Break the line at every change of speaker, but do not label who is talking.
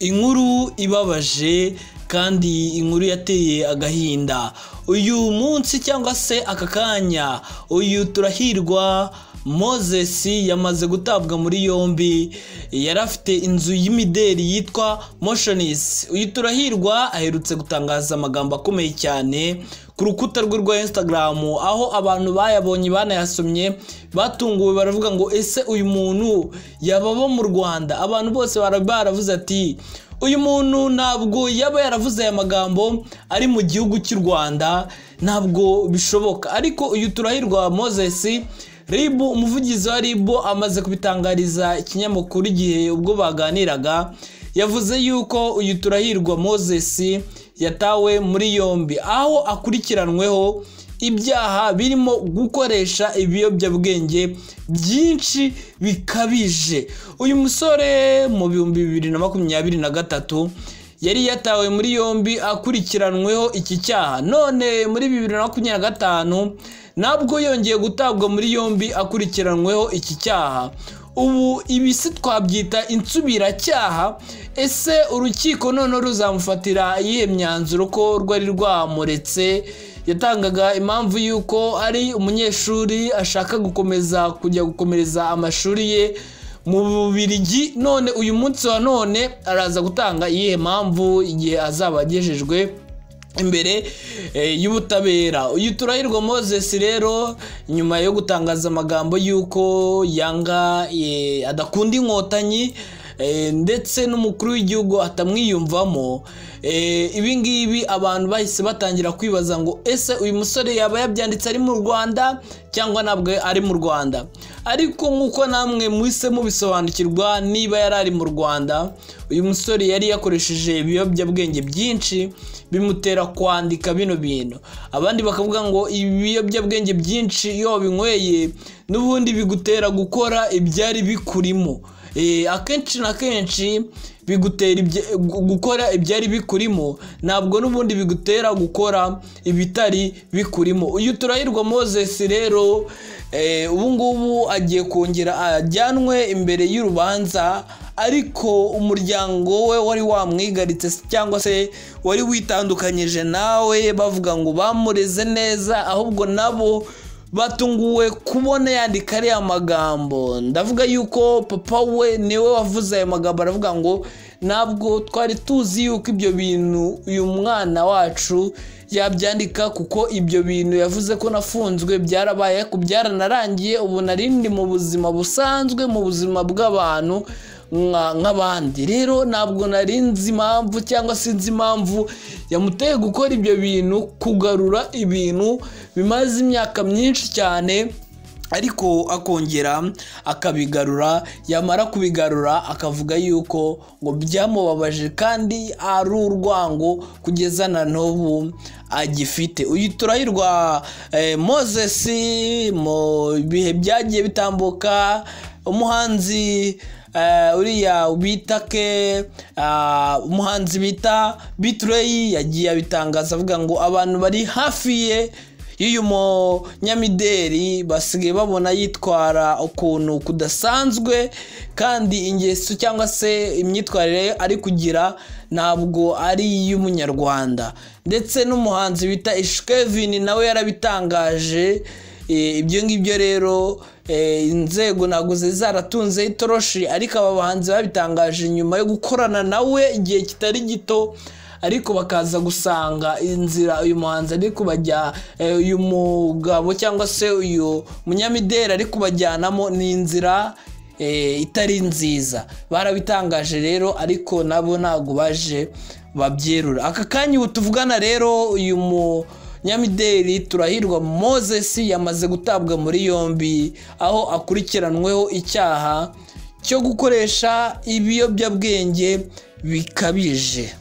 Inkuru ibabaje kandi inkuru yateye agahinda. Uyu munsi cyangwa se aka kanya uyu Turahirwa Moses yamaze gutabwa muri yombi. Yari afite inzu y'imideri yitwa Motionless. Uyu Turahirwa aherutse gutangaza amagambo akomeye cyane ku rukuta rwe rwa Instagram, aho abantu bayabonye banayasomye batunguwe baravuga ngo ese uyu muntu yababa mu Rwanda. Abantu bose baravuze ati uyu muntu ntabwo yaba yaravuze aya magambo ari mu gihugu cy'u Rwanda, ntabwo bishoboka. Ariko uyu Turahirwa Moses, RIB, umuvugizi wa RIB amaze kubitangariza ikinyamakuru Igihe ubwo baganiraga, yavuze yuko uyu Turahirwa Moses yatawe muri yombi, aho akurikiranweho ibyaha birimo gukoresha ibiyobyabwenge byinshi bikabije. Uyu musore mu 2023 yari yatawe muri yombi akurikiranweho iki cyaha. None muri 2025 nabwo yongeye gutabwa muri yombi akurikiranweho iki cyaha. Ubu ibisi twabyita insubiracyaha. Ese urukiko none ruzamufatira iyihe myanzuro ko rwari rwamuretse? Yatangaga impamvu yuko ari umunyeshuri ashaka gukomereza amashuri ye mu Bubiligi. None uyu munsi wa none araza gutanga iyihe mpamvu igihe azaba agejejwe imbere y'ubutabera. Uyu Turahirwa Moses rero nyuma yo gutangaza amagambo yuko yanga adakunda inkotanyi ndetse n'umukuru w'igihugu atamwiyumvamo, ibi ngibi abantu bahise batangira kwibaza ngo ese uyu musore yaba yabyanditse ari mu Rwanda cyangwa ntabwo ari mu Rwanda. Ariko nk'uko namwe muhise mubisobanukirwa, niba yari ari mu Rwanda, uyu musore yari yakoresheje ibiyobyabwenge byinshi bimutera kwandika bino bintu. Abandi bakavuga ngo ibiyobyabwenge byinshi iyo binyweye n'ubundi bigutera gukora ibyari bikurimo. Akenshi na kenshi bigutera gukora ibyari bikurimo, ntabwo n'ubundi bigutera gukora ibitari bikurimo. Uyu Turahirwa Moses rero ubu ngubu agiye kongera ajyanwe imbere y'urubanza, ariko umuryango we wari wamwigaritse cyangwa se wari witandukanyije nawe bavuga ngo bamureze neza, ahubwo nabo batunguwe kubona yandika ari amagambo. Ndavuga yuko papa we niwe wavuze aya magambo, aravuga ngo ntabwo twari tuzi yuko ibyo bintu uyu mwana wacu yabyandika, kuko ibyo bintu yavuze ko nafunzwe byarabaye kubyaranarangiye, ubu narindi mu buzima busanzwe, mu buzima bw'abantu nk'abandi. Rero ntabwo narinzi impamvu cyangwa sinzi impamvu yamuteye gukora ibyo bintu, kugarura ibintu bimaze imyaka myinshi cyane ariko akongera akabigarura. Yamara kubigarura akavuga yuko ngo byamubabaje kandi ari urwango kugeza na n'ubu agifite. Uyu Turahirwa Moses mu bihe byagiye bitambuka, umuhanzi uriya bitake umuhanzi bita Bitrey yagiye abitangaza avuga ngo abantu bari hafi ye y'uyu munyamideri basigaye babona yitwara ukuntu kudasanzwe, kandi ingeso cyangwa se imyitwarire ari kugira ntabwo ari iy'umunyarwanda. Ndetse n'umuhanzi bita Kevin nawe yarabitangaje. Ibyo ngibyo rero inzego ntabwo zaratunze itoroshi, ariko aba bahanzi babitangaje nyuma yo gukorana nawe igihe kitari gito, ariko bakaza gusanga inzira uyu muhanzi ari kubajya, uyu mugabo cyangwa se uyu munyamideri ari kubajyanamo ni inzira itari nziza. Barabitangaje rero, ariko nabo ntabwo baje babyerura. Aka kanya ubu tuvugana rero uyu munyamideri Turahirwa Moses yamaze gutabwa muri yombi, aho akurikiranweho icyaha cyo gukoresha ibiyobyabwenge bikabije.